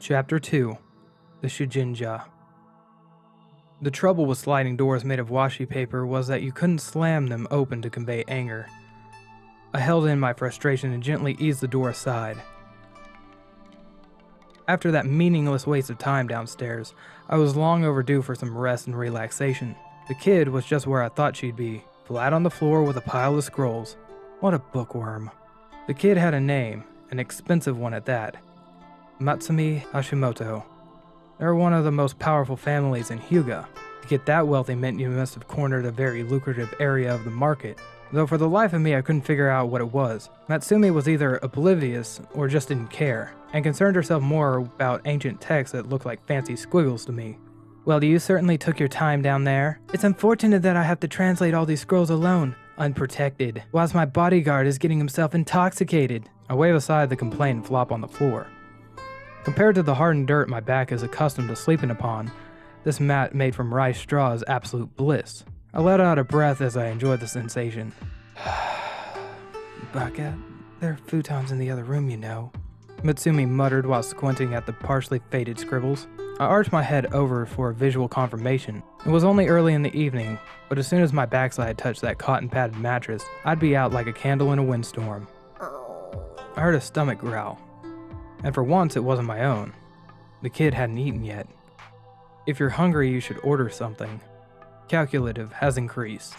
Chapter 2. The Shugenja. The trouble with sliding doors made of washi paper was that you couldn't slam them open to convey anger. I held in my frustration and gently eased the door aside. After that meaningless waste of time downstairs, I was long overdue for some rest and relaxation. The kid was just where I thought she'd be, flat on the floor with a pile of scrolls. What a bookworm. The kid had a name, an expensive one at that. Natsume Hashimoto. They were one of the most powerful families in Hyuga. To get that wealthy meant you must have cornered a very lucrative area of the market, though for the life of me I couldn't figure out what it was. Natsume was either oblivious or just didn't care, and concerned herself more about ancient texts that looked like fancy squiggles to me. Well, you certainly took your time down there. It's unfortunate that I have to translate all these scrolls alone, unprotected, whilst my bodyguard is getting himself intoxicated. I wave aside the complaint and flop on the floor. Compared to the hardened dirt my back is accustomed to sleeping upon, this mat made from rice straw is absolute bliss. I let out a breath as I enjoyed the sensation. Baka, there are futons in the other room, you know. Natsume muttered while squinting at the partially faded scribbles. I arched my head over for a visual confirmation. It was only early in the evening, but as soon as my backside touched that cotton-padded mattress, I'd be out like a candle in a windstorm. I heard a stomach growl. And for once, it wasn't my own. The kid hadn't eaten yet. If you're hungry, you should order something. Calculative has increased.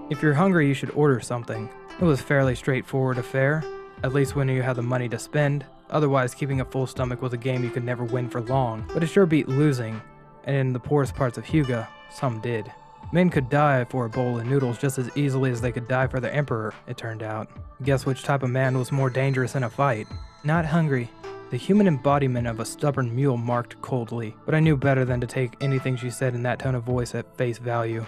If you're hungry, you should order something. It was a fairly straightforward affair, at least when you had the money to spend. Otherwise, keeping a full stomach was a game you could never win for long, but it sure beat losing, and in the poorest parts of Hyuga, some did. Men could die for a bowl of noodles just as easily as they could die for the emperor, it turned out. Guess which type of man was more dangerous in a fight? Not hungry. The human embodiment of a stubborn mule marked coldly, but I knew better than to take anything she said in that tone of voice at face value.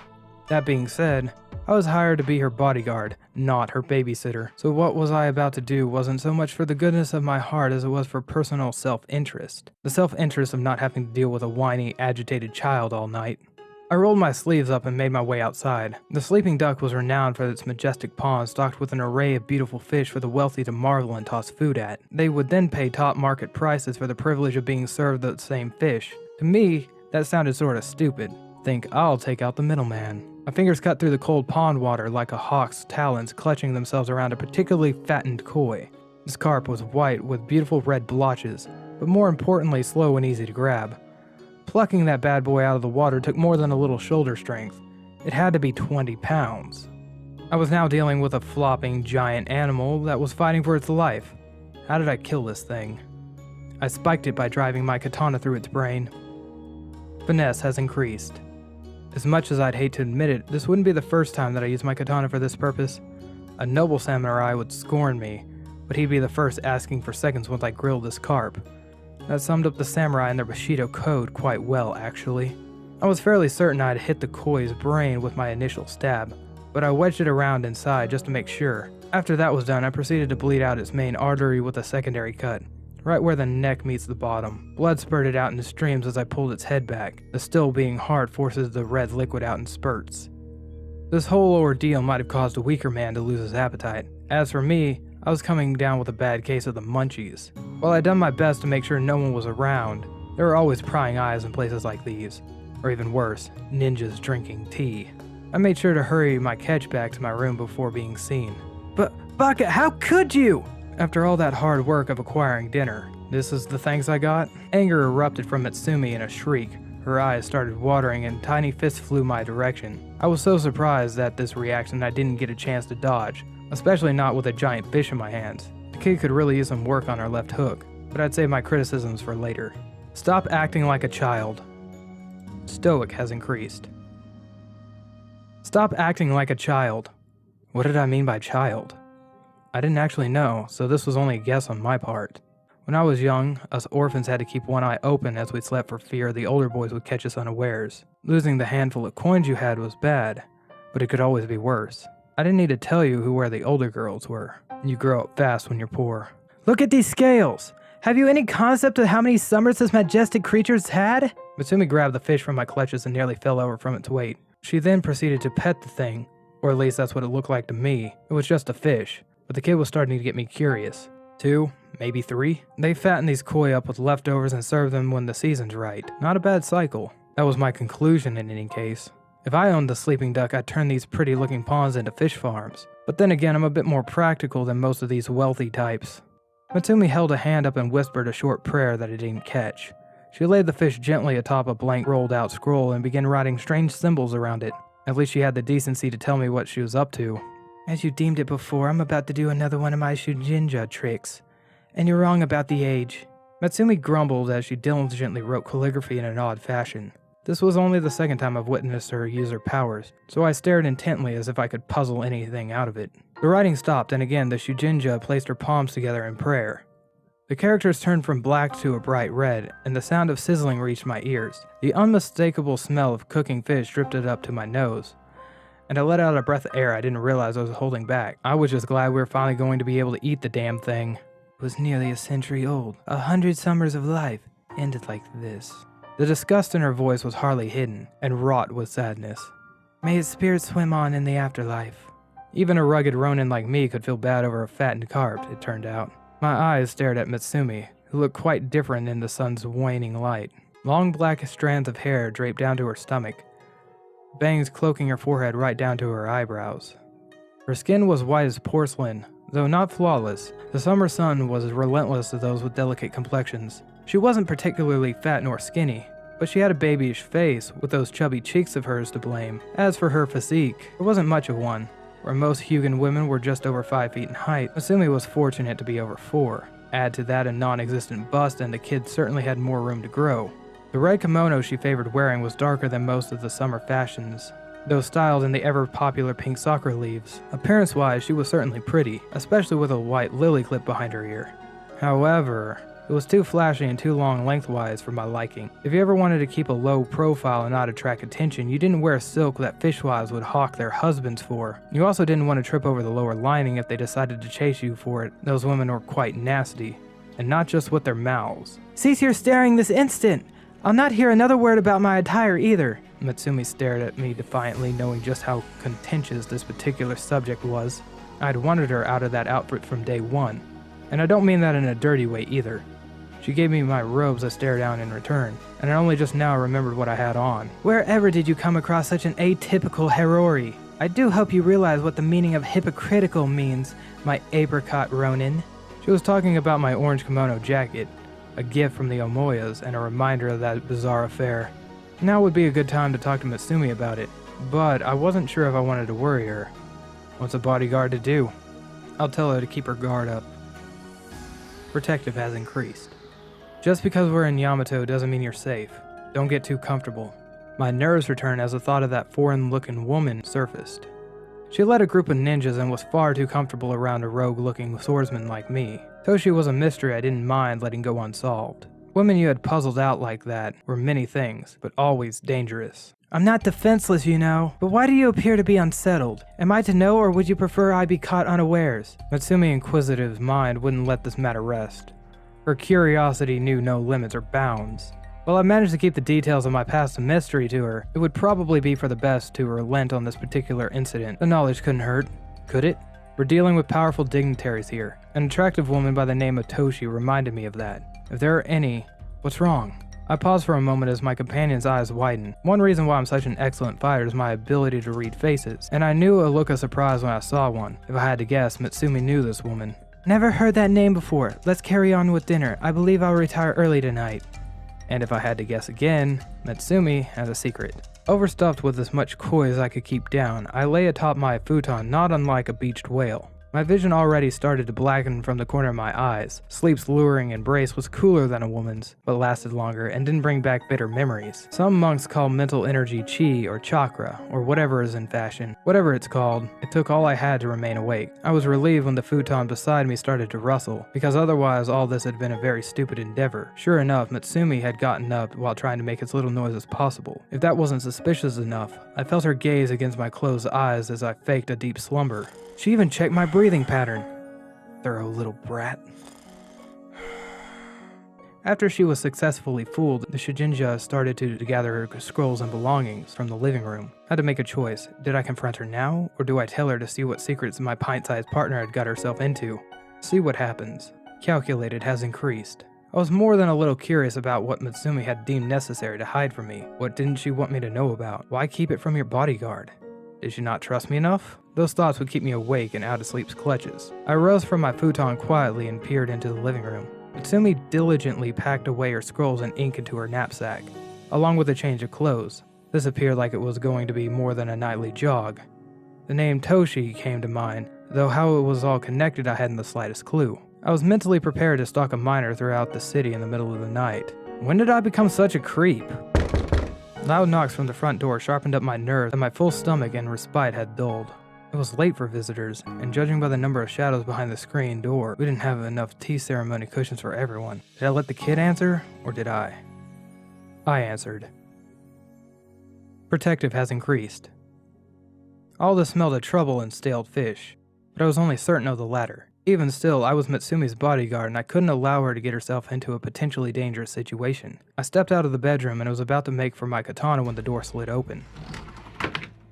That being said, I was hired to be her bodyguard, not her babysitter, so what was I about to do wasn't so much for the goodness of my heart as it was for personal self-interest. The self-interest of not having to deal with a whiny, agitated child all night. I rolled my sleeves up and made my way outside. The sleeping duck was renowned for its majestic pond stocked with an array of beautiful fish for the wealthy to marvel and toss food at. They would then pay top market prices for the privilege of being served the same fish. To me, that sounded sorta stupid. Think I'll take out the middleman. My fingers cut through the cold pond water like a hawk's talons clutching themselves around a particularly fattened koi. This carp was white with beautiful red blotches, but more importantly slow and easy to grab. Plucking that bad boy out of the water took more than a little shoulder strength. It had to be 20 pounds. I was now dealing with a flopping giant animal that was fighting for its life. How did I kill this thing? I spiked it by driving my katana through its brain. Finesse has increased. As much as I'd hate to admit it, this wouldn't be the first time that I used my katana for this purpose. A noble samurai would scorn me, but he'd be the first asking for seconds once I grilled this carp. That summed up the samurai and their Bushido code quite well, actually. I was fairly certain I'd hit the koi's brain with my initial stab, but I wedged it around inside just to make sure. After that was done, I proceeded to bleed out its main artery with a secondary cut, right where the neck meets the bottom. Blood spurted out in streams as I pulled its head back. The still being heart forces the red liquid out in spurts. This whole ordeal might have caused a weaker man to lose his appetite. As for me, I was coming down with a bad case of the munchies. While I'd done my best to make sure no one was around, there were always prying eyes in places like these. Or even worse, ninjas drinking tea. I made sure to hurry my catch back to my room before being seen. But, Baka, how could you? After all that hard work of acquiring dinner, this is the thanks I got? Anger erupted from Natsume in a shriek. Her eyes started watering and tiny fists flew my direction. I was so surprised at this reaction I didn't get a chance to dodge, especially not with a giant fish in my hands. The kid could really use some work on her left hook, but I'd save my criticisms for later. Stop acting like a child. Stoic has increased. Stop acting like a child. What did I mean by child? I didn't actually know, so this was only a guess on my part. When I was young, us orphans had to keep one eye open as we slept for fear the older boys would catch us unawares. Losing the handful of coins you had was bad, but it could always be worse. I didn't need to tell you where the older girls were. You grow up fast when you're poor. Look at these scales! Have you any concept of how many summers this majestic creature's had? Natsume grabbed the fish from my clutches and nearly fell over from its weight. She then proceeded to pet the thing, or at least that's what it looked like to me. It was just a fish, but the kid was starting to get me curious. 2, maybe 3. They fatten these koi up with leftovers and serve them when the season's right. Not a bad cycle. That was my conclusion in any case. If I owned the sleeping duck, I'd turn these pretty looking ponds into fish farms. But then again, I'm a bit more practical than most of these wealthy types. Natsume held a hand up and whispered a short prayer that I didn't catch. She laid the fish gently atop a blank rolled out scroll and began writing strange symbols around it. At least she had the decency to tell me what she was up to. As you deemed it before, I'm about to do another one of my Shugenja tricks. And you're wrong about the age. Natsume grumbled as she diligently wrote calligraphy in an odd fashion. This was only the second time I've witnessed her use her powers, so I stared intently as if I could puzzle anything out of it. The writing stopped, and again the Shugenja placed her palms together in prayer. The characters turned from black to a bright red, and the sound of sizzling reached my ears. The unmistakable smell of cooking fish drifted up to my nose, and I let out a breath of air I didn't realize I was holding back. I was just glad we were finally going to be able to eat the damn thing. It was nearly a century old. 100 summers of life ended like this. The disgust in her voice was hardly hidden, and wrought with sadness. May its spirit swim on in the afterlife. Even a rugged ronin like me could feel bad over a fattened carp, it turned out. My eyes stared at Natsume, who looked quite different in the sun's waning light. Long black strands of hair draped down to her stomach, bangs cloaking her forehead right down to her eyebrows. Her skin was white as porcelain, though not flawless. The summer sun was as relentless as those with delicate complexions. She wasn't particularly fat nor skinny, but she had a babyish face with those chubby cheeks of hers to blame. As for her physique, there wasn't much of one. Where most Hyugan women were just over 5 feet in height, Natsume was fortunate to be over 4. Add to that a non-existent bust and the kid certainly had more room to grow. The red kimono she favored wearing was darker than most of the summer fashions, though styled in the ever-popular pink soccer leaves. Appearance-wise, she was certainly pretty, especially with a white lily clip behind her ear. However, it was too flashy and too long lengthwise for my liking. If you ever wanted to keep a low profile and not attract attention, you didn't wear silk that fishwives would hawk their husbands for. You also didn't want to trip over the lower lining if they decided to chase you for it. Those women were quite nasty, and not just with their mouths. Cease your staring this instant! I'll not hear another word about my attire either. Natsume stared at me defiantly, knowing just how contentious this particular subject was. I'd wanted her out of that outfit from day one, and I don't mean that in a dirty way either. She gave me my robes to stare down in return, and I only just now remembered what I had on. Wherever did you come across such an atypical Herori? I do hope you realize what the meaning of hypocritical means, my apricot ronin. She was talking about my orange kimono jacket, a gift from the Omoyas and a reminder of that bizarre affair. Now would be a good time to talk to Natsume about it, but I wasn't sure if I wanted to worry her. What's a bodyguard to do? I'll tell her to keep her guard up. Protective has increased. Just because we're in Yamato doesn't mean you're safe. Don't get too comfortable. My nerves returned as the thought of that foreign-looking woman surfaced. She led a group of ninjas and was far too comfortable around a rogue-looking swordsman like me. Though she was a mystery I didn't mind letting go unsolved. Women you had puzzled out like that were many things, but always dangerous. I'm not defenseless, you know, but why do you appear to be unsettled? Am I to know, or would you prefer I be caught unawares? Natsume Inquisitive's mind wouldn't let this matter rest. Her curiosity knew no limits or bounds. While I managed to keep the details of my past a mystery to her, it would probably be for the best to relent on this particular incident. The knowledge couldn't hurt, could it? We're dealing with powerful dignitaries here. An attractive woman by the name of Toshi reminded me of that. If there are any, what's wrong? I paused for a moment as my companion's eyes widened. One reason why I'm such an excellent fighter is my ability to read faces, and I knew a look of surprise when I saw one. If I had to guess, Natsume knew this woman. Never heard that name before. Let's carry on with dinner. I believe I'll retire early tonight. And if I had to guess again, Natsume has a secret. Overstuffed with as much koi as I could keep down, I lay atop my futon not unlike a beached whale. My vision already started to blacken from the corner of my eyes. Sleep's luring embrace was cooler than a woman's, but lasted longer and didn't bring back bitter memories. Some monks call mental energy chi or chakra, or whatever is in fashion. Whatever it's called, it took all I had to remain awake. I was relieved when the futon beside me started to rustle, because otherwise all this had been a very stupid endeavor. Sure enough, Natsume had gotten up while trying to make as little noise as possible. If that wasn't suspicious enough, I felt her gaze against my closed eyes as I faked a deep slumber. She even checked my breathing pattern. Thorough little brat. After she was successfully fooled, the Shugenja started to gather her scrolls and belongings from the living room. I had to make a choice. Did I confront her now, or do I tell her to see what secrets my pint-sized partner had got herself into? See what happens. calculated has increased. I was more than a little curious about what Natsume had deemed necessary to hide from me. What didn't she want me to know about? Why keep it from your bodyguard? Did she not trust me enough? Those thoughts would keep me awake and out of sleep's clutches. I rose from my futon quietly and peered into the living room. Natsume diligently packed away her scrolls and ink into her knapsack, along with a change of clothes. This appeared like it was going to be more than a nightly jog. The name Toshi came to mind, though how it was all connected I hadn't the slightest clue. I was mentally prepared to stalk a miner throughout the city in the middle of the night. When did I become such a creep? Loud knocks from the front door sharpened up my nerves, and my full stomach and respite had dulled. It was late for visitors, and judging by the number of shadows behind the screen door, we didn't have enough tea ceremony cushions for everyone. Did I let the kid answer, or did I? I answered. Protective has increased. All this smelled of trouble and stale fish, but I was only certain of the latter. Even still, I was Mitsume's bodyguard and I couldn't allow her to get herself into a potentially dangerous situation. I stepped out of the bedroom and was about to make for my katana when the door slid open.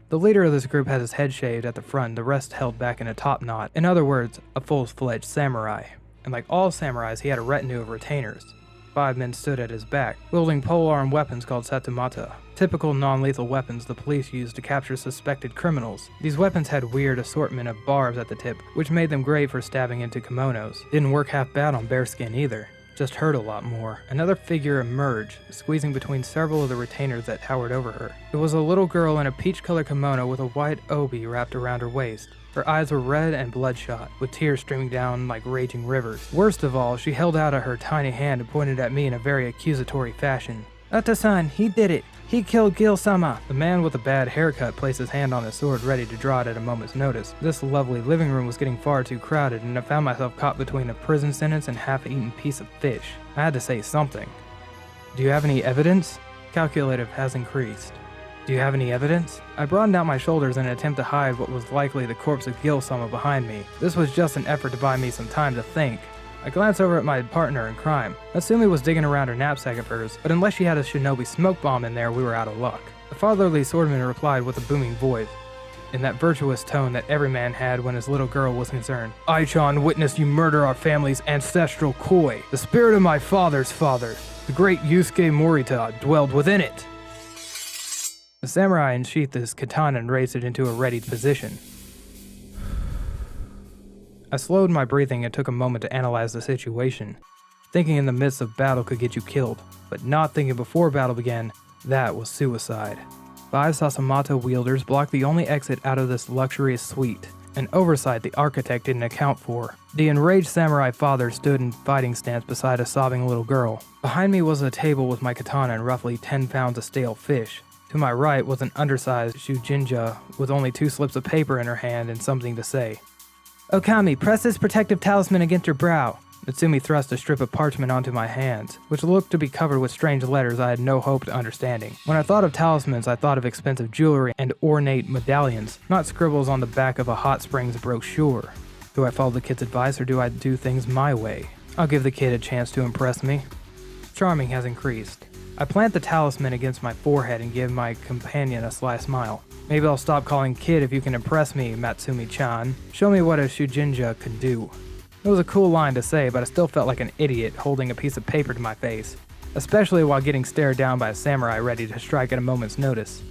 The leader of this group had his head shaved at the front, the rest held back in a top knot. In other words, a full-fledged samurai. And like all samurais, he had a retinue of retainers. 5 men stood at his back, wielding polearm weapons called satomata, typical non-lethal weapons the police use to capture suspected criminals. These weapons had weird assortment of barbs at the tip, which made them great for stabbing into kimonos. Didn't work half bad on bearskin either, just hurt a lot more. Another figure emerged, squeezing between several of the retainers that towered over her. It was a little girl in a peach-colored kimono with a white obi wrapped around her waist. Her eyes were red and bloodshot, with tears streaming down like raging rivers. Worst of all, she held out her tiny hand and pointed at me in a very accusatory fashion. "Ata-san, he did it! He killed Gil-sama!" The man with the bad haircut placed his hand on his sword ready to draw it at a moment's notice. This lovely living room was getting far too crowded, and I found myself caught between a prison sentence and half-eaten piece of fish. I had to say something. "Do you have any evidence?" Calculative has increased. "Do you have any evidence?" I broadened out my shoulders in an attempt to hide what was likely the corpse of Gil-sama behind me. This was just an effort to buy me some time to think. I glanced over at my partner in crime. Natsume was digging around her knapsack of hers, but unless she had a shinobi smoke bomb in there, we were out of luck. The fatherly swordman replied with a booming voice, in that virtuous tone that every man had when his little girl was concerned. "Aichan witnessed you murder our family's ancestral koi. The spirit of my father's father, the great Yusuke Morita, dwelled within it." The samurai unsheathed his katana and raised it into a ready position. I slowed my breathing and took a moment to analyze the situation. Thinking in the midst of battle could get you killed, but not thinking before battle began, that was suicide. 5 Sasamata wielders blocked the only exit out of this luxurious suite, an oversight the architect didn't account for. The enraged samurai father stood in fighting stance beside a sobbing little girl. Behind me was a table with my katana and roughly 10 pounds of stale fish. To my right was an undersized Shugenja with only 2 slips of paper in her hand and something to say. "Okami, press this protective talisman against your brow." Natsume thrust a strip of parchment onto my hands, which looked to be covered with strange letters I had no hope of understanding. When I thought of talismans, I thought of expensive jewelry and ornate medallions, not scribbles on the back of a hot springs brochure. Do I follow the kid's advice or do I do things my way? I'll give the kid a chance to impress me. Charming has increased. I plant the talisman against my forehead and give my companion a sly smile. "Maybe I'll stop calling kid if you can impress me, Matsumi-chan. Show me what a Shugenja can do." It was a cool line to say, but I still felt like an idiot holding a piece of paper to my face, especially while getting stared down by a samurai ready to strike at a moment's notice.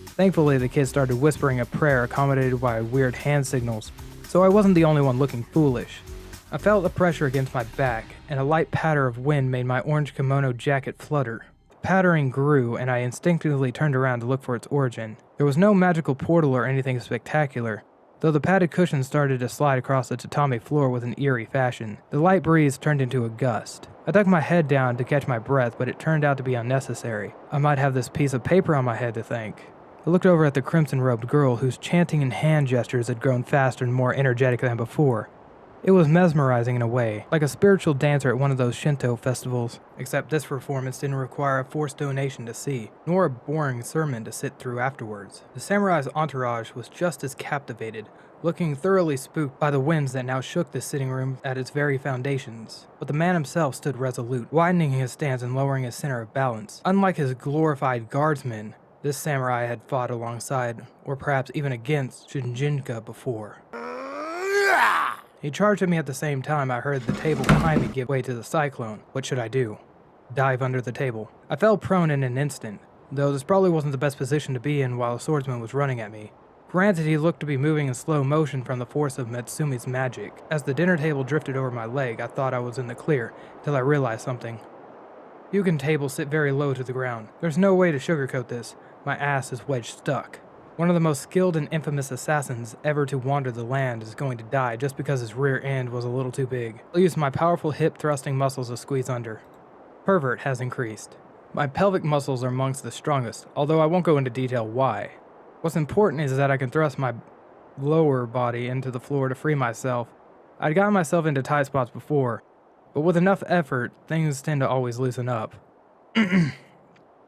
Thankfully, the kid started whispering a prayer accommodated by weird hand signals, so I wasn't the only one looking foolish. I felt the pressure against my back, and a light patter of wind made my orange kimono jacket flutter. Pattering grew, and I instinctively turned around to look for its origin. There was no magical portal or anything spectacular, though the padded cushions started to slide across the tatami floor with an eerie fashion. The light breeze turned into a gust. I ducked my head down to catch my breath, but it turned out to be unnecessary. I might have this piece of paper on my head to thank. I looked over at the crimson-robed girl whose chanting and hand gestures had grown faster and more energetic than before. It was mesmerizing in a way, like a spiritual dancer at one of those Shinto festivals, except this performance didn't require a forced donation to see, nor a boring sermon to sit through afterwards. The samurai's entourage was just as captivated, looking thoroughly spooked by the winds that now shook the sitting room at its very foundations. But the man himself stood resolute, widening his stance and lowering his center of balance. Unlike his glorified guardsmen, this samurai had fought alongside, or perhaps even against, Shugenja before. He charged at me at the same time I heard the table behind me give way to the cyclone. What should I do? Dive under the table. I fell prone in an instant, though this probably wasn't the best position to be in while a swordsman was running at me. Granted, he looked to be moving in slow motion from the force of Natsume's magic. As the dinner table drifted over my leg, I thought I was in the clear, till I realized something. Hyuga tables sit very low to the ground. There's no way to sugarcoat this. My ass is wedged stuck. One of the most skilled and infamous assassins ever to wander the land is going to die just because his rear end was a little too big. I'll use my powerful hip thrusting muscles to squeeze under. Pervert has increased. My pelvic muscles are amongst the strongest, although I won't go into detail why. What's important is that I can thrust my lower body into the floor to free myself. I'd gotten myself into tight spots before, but with enough effort, things tend to always loosen up.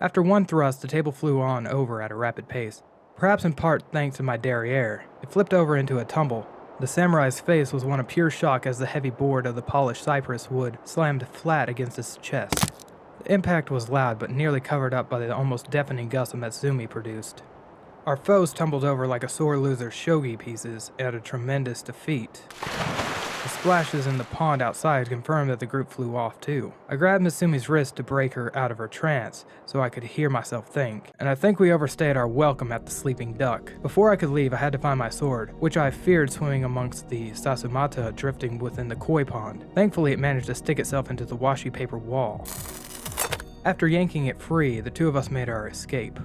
After one thrust, the table flew on over at a rapid pace. Perhaps in part thanks to my derriere, it flipped over into a tumble. The samurai's face was one of pure shock as the heavy board of the polished cypress wood slammed flat against his chest. The impact was loud but nearly covered up by the almost deafening gust of Natsume produced. Our foes tumbled over like a sore loser's shogi pieces at a tremendous defeat. The splashes in the pond outside confirmed that the group flew off too. I grabbed Natsume's wrist to break her out of her trance so I could hear myself think, and I think we overstayed our welcome at the sleeping duck. Before I could leave, I had to find my sword, which I feared swimming amongst the sasumata drifting within the koi pond. Thankfully, it managed to stick itself into the washi paper wall. After yanking it free, the two of us made our escape.